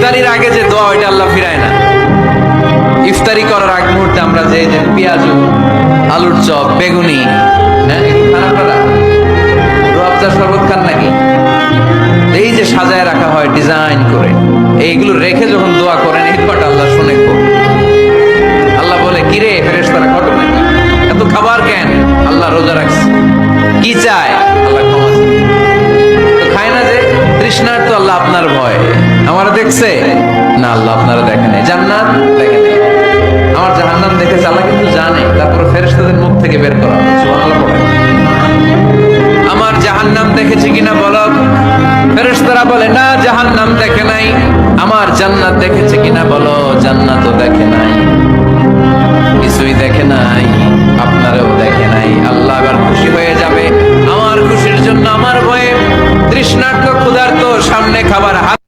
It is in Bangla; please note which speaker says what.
Speaker 1: ইফতারির আগে যে দোয়া ওইটা আল্লাহ ফিরায় না। ইফতারি করার আগ মুহূর্তে আমরা যে পেঁয়াজু, আলুর চপ, বেগুনি, হ্যাঁ একটু খান আপনারা? রূহ শরবত খান নাকি? এই যে সাজায় রাখা হয় ডিজাইন করে, এইগুলো রেখে যখন দোয়া করেন এই দোয়াটা আল্লাহ শুনে খুব। আল্লাহ বলে কিরে ফেরেশতারা ঘটনা কি, এত খাবার কেন? আল্লাহ রোজা রাখছে। কি চায়? আল্লাহ ক্ষমা চায়। তো খায় না যে তৃষ্ণার, তো আল্লাহ আপনার ভয়। আমার দেখছে না, আল্লাহ আপনারা দেখে নাই। জান্নাত দেখে নাই, আমার জাহান্নাম দেখেছে আল্লাহ কিন্তু জানে, তারপর ফেরেশতাদের মুখ থেকে বের করা। সুবহানাল্লাহ বলেন। আমার জাহান্নাম দেখেছে কিনা বলো? ফেরেশতারা বলে না, জাহান্নাম দেখে নাই। আমার জান্নাত দেখেছে কিনা বলো? জান্নাতও দেখে নাই, কিছুই দেখে নাই, আপনারও দেখে নাই। আল্লাহ এবার খুশি হয়ে যাবে। আমার খুশির জন্য, আমার ভয়ে তৃষ্ণার্ত ক্ষুধার্ত সামনে খাবার হাত